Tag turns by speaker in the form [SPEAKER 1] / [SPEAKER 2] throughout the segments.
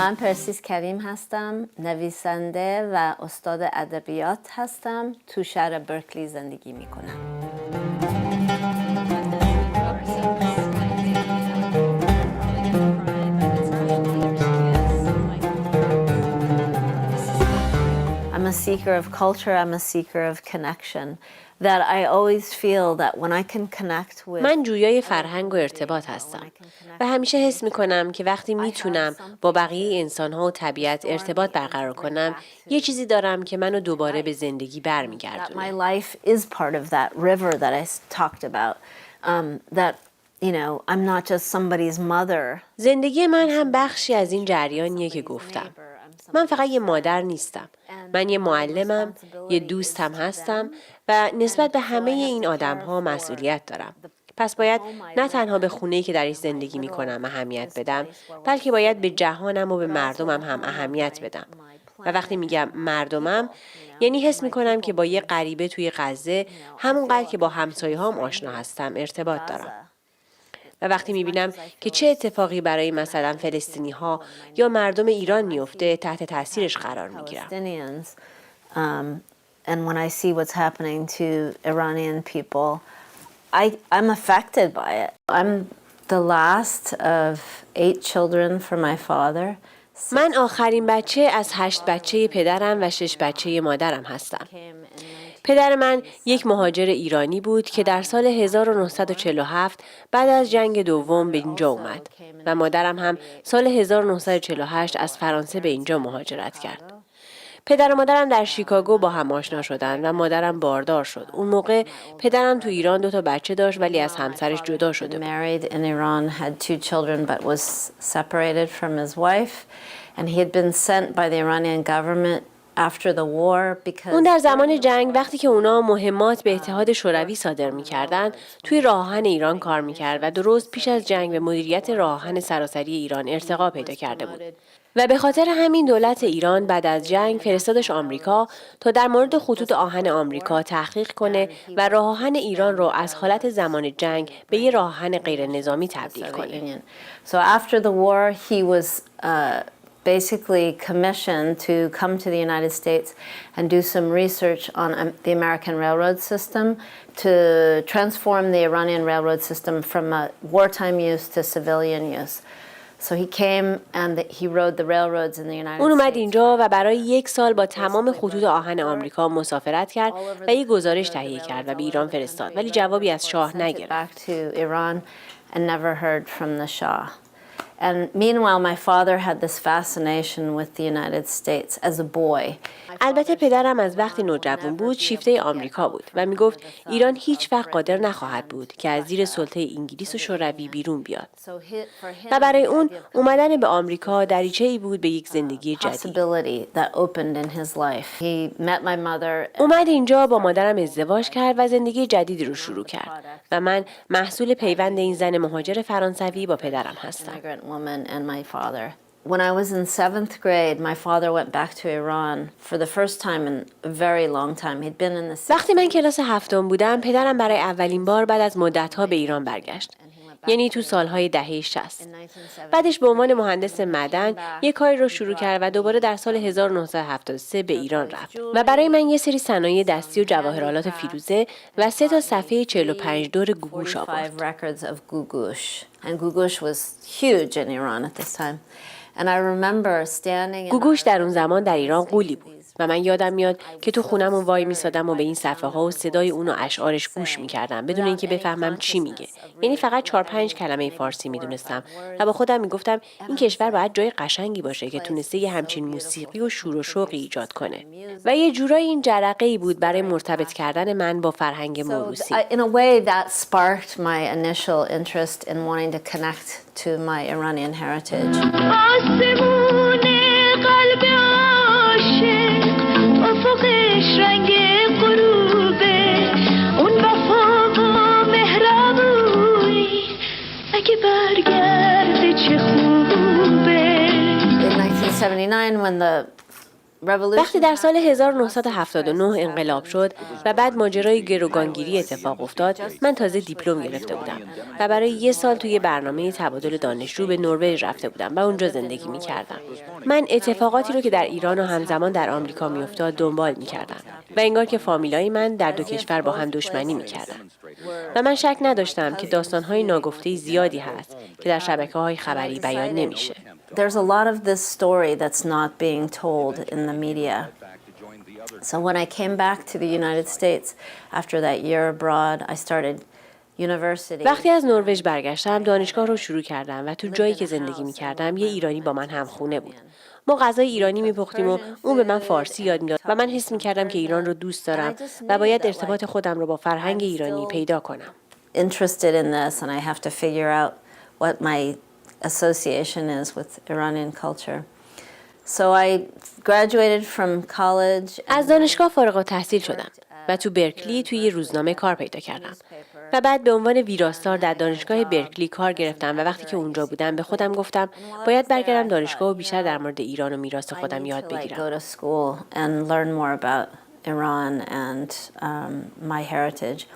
[SPEAKER 1] من پرسیس کریم هستم، نویسنده و استاد ادبیات هستم. تو شهر برکلی زندگی میکنم. I'm a seeker of culture, I'm a seeker of connection. That I always feel that when I can connect with
[SPEAKER 2] من جویای فرهنگ و ارتباط هستم و همیشه حس میکنم که وقتی میتونم با بقیه انسانها و طبیعت ارتباط برقرار کنم یه چیزی دارم که منو دوباره به زندگی برمیگردونه.
[SPEAKER 1] My life is part of that river that I talked about. That I'm not just somebody's mother.
[SPEAKER 2] زندگی من هم بخشی از این جریانیه که گفتم. من فقط یه مادر نیستم. من یه معلمم، یه دوستم هستم و نسبت به همه این آدم‌ها مسئولیت دارم. پس باید نه تنها به خونه‌ای که درش زندگی می‌کنم اهمیت بدم، بلکه باید به جهانم و به مردمم هم اهمیت بدم. و وقتی میگم مردمم، یعنی حس می‌کنم که با یه غریبه توی غزه همونقدر که با همسایه‌هام آشنا هستم ارتباط دارم. و وقتی میبینم که چه اتفاقی برای مثلا فلسطینی‌ها یا مردم ایران میفته تحت تاثیرش قرار میگیرم.
[SPEAKER 1] And when I see what's happening to Iranian people, I'm affected by it. I'm the last of 8 children for my father.
[SPEAKER 2] من آخرین بچه از 8 بچه پدرم و 6 بچه مادرم هستم. پدر من یک مهاجر ایرانی بود که در سال 1947 بعد از جنگ دوم به اینجا اومد و مادرم هم سال 1948 از فرانسه به اینجا مهاجرت کرد. پدر و مادرم در شیکاگو با هم آشنا شدن و مادرم باردار شد. اون موقع پدرم تو ایران 2 تا بچه داشت ولی از همسرش جدا شده بود.
[SPEAKER 1] Married in Iran, had 2 children but was separated from his wife and he had been sent by the Iranian government after the war because
[SPEAKER 2] اون در زمان جنگ وقتی که اونا مهمات به اتحاد شوروی صادر می‌کردن توی راه آهن ایران کار می‌کرد و درست پیش از جنگ به مدیریت راه آهن سراسری ایران ارتقا پیدا کرده بود. و به خاطر همین دولت ایران بعد از جنگ فرستادش آمریکا تا در مورد خطوط آهن آمریکا تحقیق کنه و راه آهن ایران رو از حالت زمان جنگ به یه راه آهن غیر نظامی تبدیل کنه.
[SPEAKER 1] So after the war he was basically commissioned to come to the United States and do some research on the American railroad system to transform the Iranian railroad system from a wartime use to civilian use. So he came and he rode the railroads in the United States.
[SPEAKER 2] اون اومد اینجا و برای 1 سال با تمام خطوط آهن آمریکا مسافرت کرد و یک گزارش تهیه کرد و به ایران فرستاد ولی جوابی از شاه نگرفت.
[SPEAKER 1] Back to Iran and never heard from the Shah. And meanwhile, my father had this fascination with the United States as a boy.
[SPEAKER 2] البته پدرم از وقتی نوجوان بود شیفته آمریکا بود و میگفت ایران هیچ وقت قادر نخواهد بود که از زیر سلطه انگلیس و شوروی بیرون بیاد. و برای اون اومدن به آمریکا دریچه‌ای بود به یک زندگی جدید. اومد اینجا با مادرم ازدواج کرد و زندگی جدیدی رو شروع کرد و من محصول پیوند این زن مهاجر فرانسوی با پدرم هستم.
[SPEAKER 1] When I was in 7th grade, my father went back to Iran for the first time in a very long time. He'd been in the
[SPEAKER 2] وقتی من کلاس 7 بودم، پدرم برای اولین بار بعد از مدت‌ها به ایران برگشت. یعنی تو سالهای دهه 60. بعدش به عنوان مهندس معدن یک کاری رو شروع کرد و دوباره در سال 1973 به ایران رفت و برای من یه سری صنایع دستی و جواهرالات فیروزه و 3 تا صفحه 45 دور گوگوش آورد. گوگوش در اون زمان در ایران غولی بود و من یادم میاد که تو خونمون وای میسادم و به این صفحه ها و صدای اون و اشعارش گوش میکردم بدون اینکه بفهمم چی میگه. یعنی فقط 4-5 کلمه فارسی میدونستم و با خودم میگفتم این کشور باید جای قشنگی باشه که تونسته یه همچین موسیقی و شور و شوقی ایجاد کنه. و یه جورایی این جرقه‌ای بود برای مرتبط کردن من با فرهنگ موروثی.
[SPEAKER 1] In a way that sparked my initial interest in wanting to connect to my Iranian heritage. In 1979, when the
[SPEAKER 2] وقتی در سال 1979 انقلاب شد و بعد ماجرای گروگانگیری اتفاق افتاد، من تازه دیپلم گرفته بودم و برای 1 سال توی برنامه تبادل دانشجو به نروژ رفته بودم و اونجا زندگی می‌کردم. من اتفاقاتی رو که در ایران و همزمان در آمریکا می‌افتاد دنبال می‌کردم و انگار که فامیلای من در 2 کشور با هم دشمنی می‌کردن. و من شک نداشتم که داستان‌های ناگفته زیادی هست که در شبکه‌های خبری بیان نمیشه.
[SPEAKER 1] There's a lot of this story that's not being told in the media. So when I came back to the United States after that year abroad, I started university.
[SPEAKER 2] وقتی از نروژ برگشتم دانشگاه رو شروع کردم و تو جایی که زندگی می‌کردم یه ایرانی با من همخونه بود. ما غذای ایرانی می‌پختیم و اون به من فارسی یاد می‌داد و من حس می‌کردم که ایران رو دوست دارم و باید ارتباط خودم رو با فرهنگ ایرانی پیدا کنم.
[SPEAKER 1] Interested in this and I have to figure out what my association is with Iranian culture. So I graduated from college.
[SPEAKER 2] از دانشگاه فارغ التحصیل شدم و تو برکلی توی یه روزنامه کار پیدا کردم و بعد به عنوان ویراستار در دانشگاه برکلی کار گرفتم و وقتی که اونجا بودم به خودم گفتم باید برگردم دانشگاه و بیشتر در مورد ایران و میراث خودم یاد بگیرم.
[SPEAKER 1] Go to school and learn more about Iran and my heritage.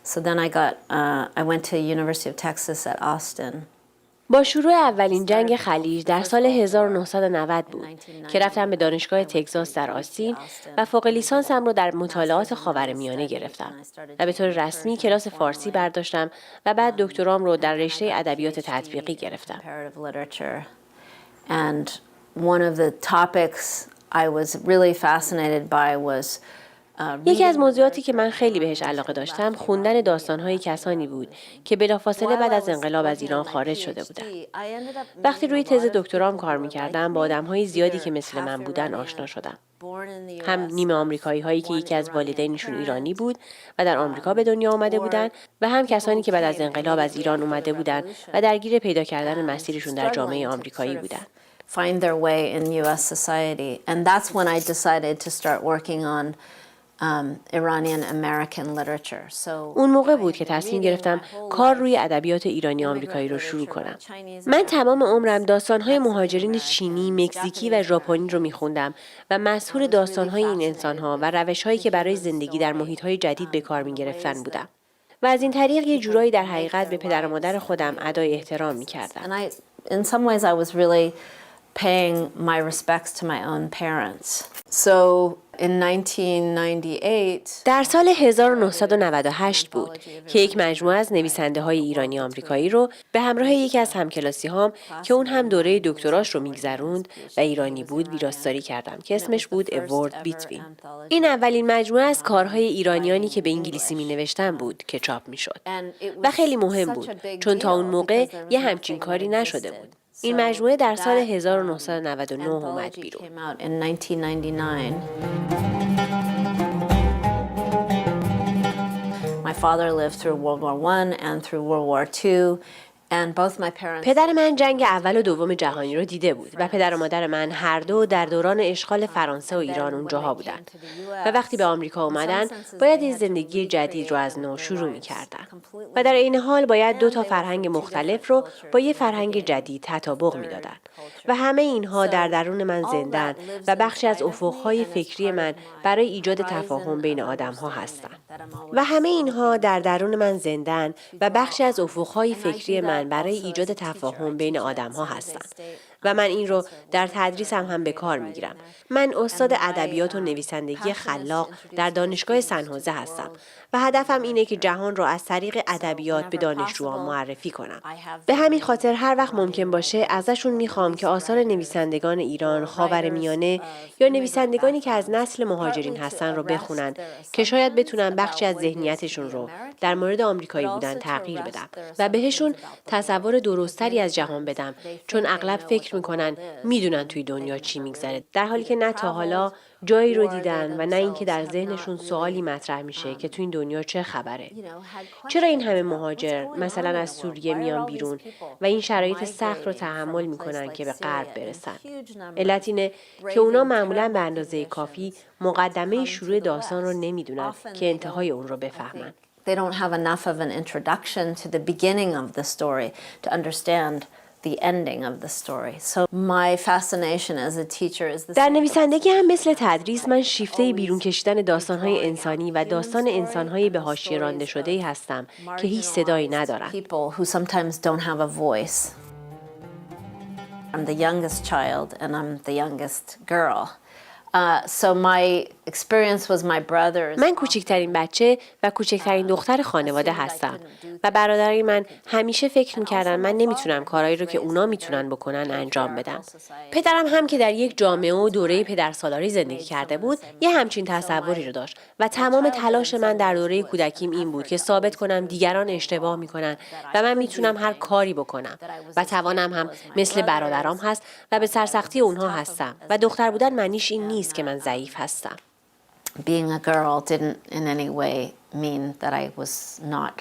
[SPEAKER 1] So then I went to University of Texas at Austin.
[SPEAKER 2] با شروع اولین جنگ خلیج در سال 1990 بود که رفتم به دانشگاه تگزاس در آستین و فوق لیسانسم رو در مطالعات خاورمیانه گرفتم و به طور رسمی کلاس فارسی برداشتم و بعد دکترام رو در رشته ادبیات تطبیقی گرفتم.
[SPEAKER 1] And one of the topics I was really fascinated by was
[SPEAKER 2] یکی از موضوعاتی که من خیلی بهش علاقه داشتم خوندن داستان‌های کسانی بود که بلافاصله بعد از انقلاب از ایران خارج شده بودند. وقتی روی تز دکترام کار می‌کردم با آدم‌های زیادی که مثل من بودن آشنا شدم. هم نیمه آمریکایی‌هایی که یکی از والدینشون ایرانی بود و در آمریکا به دنیا آمده بودند و هم کسانی که بعد از انقلاب از ایران اومده بودند و درگیر پیدا کردن مسیرشون در جامعه آمریکایی بودند.
[SPEAKER 1] find their way in US society. And that's when I decided to start working on Iranian American literature. So
[SPEAKER 2] اون موقع بود که تصمیم گرفتم کار روی ادبیات ایرانی آمریکایی رو شروع کنم. من تمام عمرم داستان‌های مهاجرین چینی، مکزیکی و ژاپنی رو می‌خوندم و مسحور داستان‌های این انسان‌ها و روش‌هایی که برای زندگی در محیط‌های جدید به کار می‌گرفتن بودم. و از این طریق یه جورایی در حقیقت به پدر و مادر خودم ادای احترام می‌کردم.
[SPEAKER 1] In some ways I was really paying my respects to my own parents. So in 1998
[SPEAKER 2] در سال 1998 بود که یک مجموعه از نویسنده‌های ایرانی آمریکایی رو به همراه یکی از همکلاسی‌هام که اون هم دوره دکتراش رو میگذروند و ایرانی بود ویراستاری کردم که اسمش بود A Word Between. این اولین مجموعه از کارهای ایرانیانی که به انگلیسی می‌نوشتن بود که چاپ می‌شد و خیلی مهم بود چون تا اون موقع یه همچین کاری نشده بود. این مجموعه در سال 1999 اومد بیرون.
[SPEAKER 1] My father lived through World War I and through World War II. And both my parents
[SPEAKER 2] پدر من جنگ اول و دوم جهانی رو دیده بود و پدر و مادر من هر دو در دوران اشغال فرانسه و ایران اونجاها بودن و وقتی به آمریکا اومدن باید این زندگی جدید رو از نو شروع می‌کردن و در این حال باید 2 تا فرهنگ مختلف رو با یه فرهنگ جدید تطابق میدادن و همه اینها در درون من زندن و بخشی از افق‌های فکری من برای ایجاد تفاهم بین آدم‌ها هستند و همه اینها در درون من زندن و بخشی از افق‌های فکری من برای ایجاد تفاهم بین آدم‌ها هستند و من این رو در تدریسم هم به کار میگیرم. من استاد ادبیات و نویسندگی خلاق در دانشگاه سن‌حوزه هستم و هدفم اینه که جهان رو از طریق ادبیات به دانشجویان معرفی کنم. به همین خاطر هر وقت ممکن باشه ازشون میخوام که آثار نویسندگان ایران، خاورمیانه یا نویسندگانی که از نسل مهاجرین هستن رو بخونن که شاید بتونن بخشی از ذهنیتشون رو در مورد آمریکایی بودن تغییر بدم و بهشون تصور درستری از جهان بدم چون اغلب فکر میکنن میدونن توی دنیا چی میگذره در حالی که نه تا حالا جایی رو دیدن و نه اینکه در ذهنشون سوالی مطرح میشه که تو این دنیا چه خبره. چرا این همه مهاجر مثلا از سوریه میان بیرون و این شرایط سخت رو تحمل میکنن که به غرب برسن؟ علت اینه که اونا معمولاً به اندازه کافی مقدمه شروع داستان رو نمیدونن که انتهای اون رو بفهمن.
[SPEAKER 1] They don't have enough of an introduction to the beginning of the story to understand the ending of the story. So my fascination as a teacher is the
[SPEAKER 2] در نویسندگی هم مثل تدریس من شیفته بیرون کشیدن داستان‌های انسانی و داستان انسان‌های به حاشیه رانده شده‌ای هستم که هیچ صدایی ندارند.
[SPEAKER 1] People who sometimes don't have a voice. I'm the youngest child and I'm the youngest girl. So my experience was my brothers.
[SPEAKER 2] من کوچکترین بچه و کوچکترین دختر خانواده هستم و برادرای من همیشه فکر می‌کردن من نمیتونم کارهایی رو که اونا میتونن بکنن انجام بدم. پدرم هم که در یک جامعه و دوره پدرسالاری زندگی کرده بود، یه همچین تصوری رو داشت و تمام تلاش من در دوره کودکیم این بود که ثابت کنم دیگران اشتباه میکنن و من میتونم هر کاری بکنم و توانم هم مثل برادرام هست و به سرسختی اونها هستم و دختر بودن معنیش این نیست که من ضعیف هستم.
[SPEAKER 1] Being a girl didn't in any way mean that I was not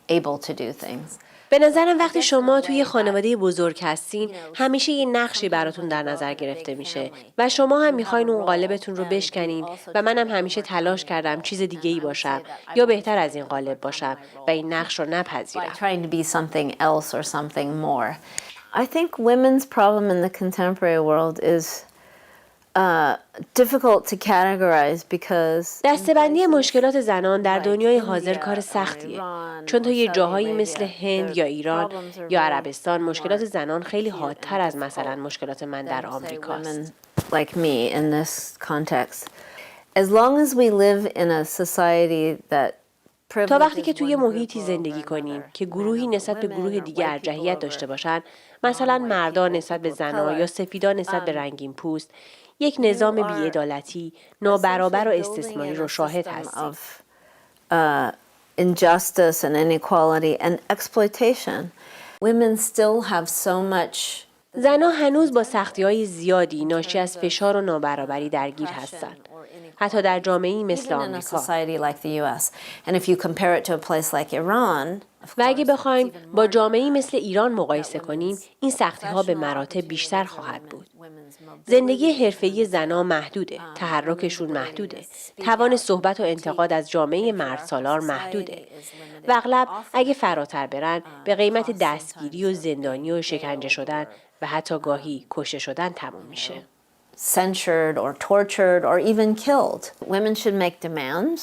[SPEAKER 1] able to do things.
[SPEAKER 2] به نظرم وقتی شما توی خانواده بزرگ هستین همیشه یه نقشی براتون در نظر گرفته میشه و شما هم میخواین اون قالبتون رو بشکنین و منم همیشه تلاش کردم چیز دیگه‌ای باشم یا بهتر از این قالب باشم و این نقش رو نپذیرم.
[SPEAKER 1] Trying to be something else or something more. I think women's problem in the contemporary world is difficult to categorize because
[SPEAKER 2] دسته‌بندی مشکلات زنان در دنیای حاضر کار سختیه، چون تا یه جاهایی مثل هند یا ایران یا عربستان مشکلات زنان خیلی حادتر از مثلا مشکلات من در آمریکاست.
[SPEAKER 1] Like me in this context. As long as we live in a society that
[SPEAKER 2] تا وقتی که توی محیطی زندگی کنیم که گروهی نسبت به گروه دیگه ارجحیت داشته باشن، مثلا مردان نسبت به زنان یا سفیدان نسبت به رنگین پوست، یک نظام بی‌عدالتی، نابرابر و استثماری رو شاهد هستیم.
[SPEAKER 1] Injustice and inequality and exploitation. Women still have so much.
[SPEAKER 2] زنان هنوز با سختی‌های زیادی ناشی از فشار و نابرابری درگیر هستند. حتی در جامعه‌ای مثل آمریکا. و اگه بخوایم با جامعه‌ای مثل ایران مقایسه کنیم، این سختی‌ها به مراتب بیشتر خواهد بود. زندگی حرفه‌ای زنان محدوده، تحرکشون محدوده، توان صحبت و انتقاد از جامعه مردسالار محدوده. و اغلب اگه فراتر برن، به قیمت دستگیری و زندانی و شکنجه شدن و حتی گاهی کشته شدن تموم میشه.
[SPEAKER 1] Censured or tortured or even killed. Women should make demands.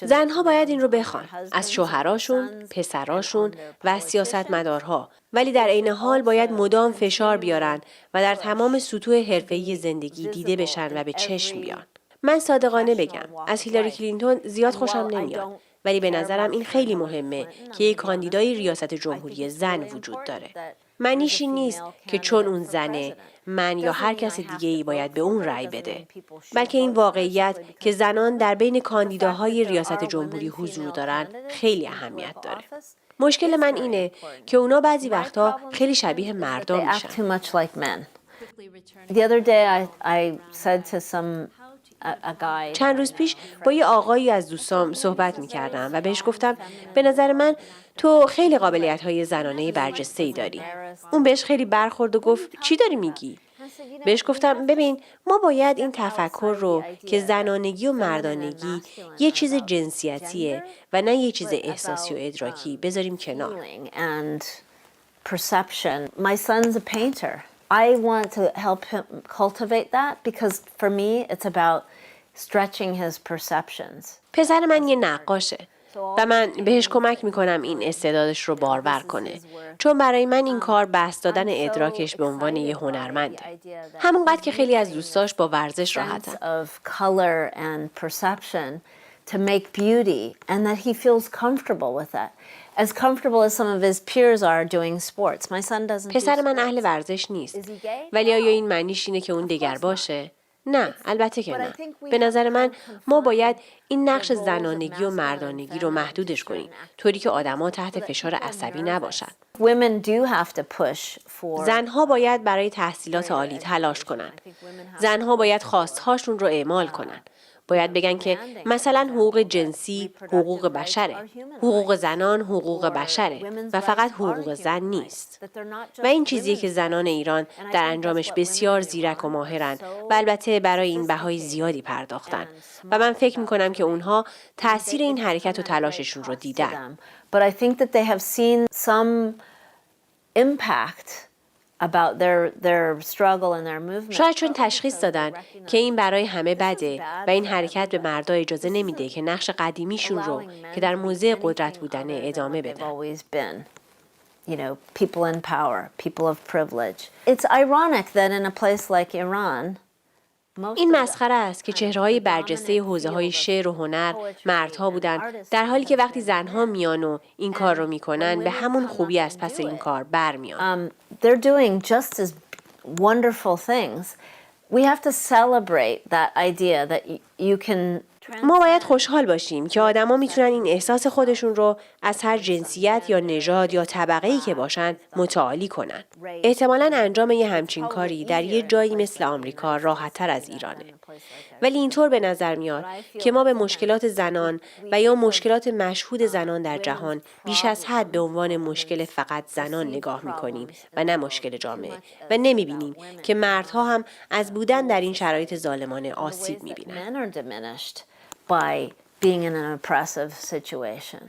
[SPEAKER 2] زنها باید این رو بخوان از شوهراشون، پسراشون و از سیاستمدارها، ولی در عین حال باید مدام فشار بیارن و در تمام سطوح حرفه‌ای زندگی دیده بشن و به چشم بیان. من صادقانه بگم از هیلاری کلینتون زیاد خوشم نمیاد، ولی به نظرم این خیلی مهمه که یک کاندیدای ریاست جمهوری زن وجود داره. معنیش این نیست که چون اون زنه من یا هر کس دیگه‌ای باید به اون رأی بده، بلکه این واقعیت که زنان در بین کاندیداهای ریاست جمهوری حضور دارن خیلی اهمیت داره. مشکل من اینه که اونا بعضی وقتا خیلی شبیه مردم میشن. چند روز پیش با یه آقایی از دوستام صحبت می‌کردم و بهش گفتم به نظر من تو خیلی قابلیت‌های زنانه برجسته‌ای داری. اون بهش خیلی برخورد و گفت چی داری میگی؟ بهش گفتم ببین ما باید این تفکر رو که زنانگی و مردانگی یه چیز جنسیتیه و نه یه چیز احساسی و ادراکی بذاریم کنار.
[SPEAKER 1] My son's a painter. I want to help him cultivate that because for me it's about stretching his perceptions.
[SPEAKER 2] پسر من یه نقاشه و من بهش کمک میکنم این استعدادش رو بارور کنه، چون برای من این کار بسط دادن ادراکش به عنوان یه هنرمنده. همونقدر که خیلی از دوستاش با ورزش راحتن.
[SPEAKER 1] To make beauty and that he feels comfortable with that. As comfortable as some of his peers are doing sports. My son doesn't.
[SPEAKER 2] پسر من اهل ورزش نیست. ولی آیا این معنیش اینه که اون دگر باشه؟ نه، البته که نه. به نظر من ما باید این نقش زنانگی و مردانگی رو محدودش کنیم، طوری که آدم‌ها تحت فشار عصبی نباشن. زنها باید برای تحصیلات عالی تلاش کنن. زنها باید خواستهاشون رو اعمال کنن. باید بگن که مثلا حقوق جنسی حقوق بشره، حقوق زنان حقوق بشره و فقط حقوق زن نیست. و این چیزیه که زنان ایران در انجامش بسیار زیرک و ماهرن و البته برای این بهای زیادی پرداختن و من فکر میکنم که اونها تأثیر این حرکت و تلاششون رو دیدن.
[SPEAKER 1] But I think that they have seen some impact about their struggle and their movement.
[SPEAKER 2] شاید چون تشخیص دادن که این برای همه بده و این حرکت به مردا اجازه نمیده که نقش قدیمیشون رو که در موضع قدرت بودنه ادامه بدن.
[SPEAKER 1] You know, people in power, people of privilege. It's ironic that in a place like Iran,
[SPEAKER 2] این مسخره است که چهره‌های برجسته حوزه‌های شعر و هنر مردها بودن، در حالی که وقتی زنها میان و این کار رو میکنن به همون خوبی از پس این کار برمیان.
[SPEAKER 1] They're doing just as wonderful things. We have to celebrate that idea that you can.
[SPEAKER 2] ما باید خوشحال باشیم که آدما میتونن این احساس خودشون رو از هر جنسیت یا نژاد یا طبقه‌ای که باشن متعالی کنن. احتمالاً انجام یه همچین کاری در یه جایی مثل آمریکا راحت‌تر از ایرانه. ولی اینطور به نظر میاد که ما به مشکلات زنان و یا مشکلات مشهود زنان در جهان بیش از حد به عنوان مشکل فقط زنان نگاه میکنیم و نه مشکل جامعه و نمیبینیم که مردها هم از بودن در این شرایط ظالمانه آسیب میبینن.
[SPEAKER 1] By being in an oppressive situation.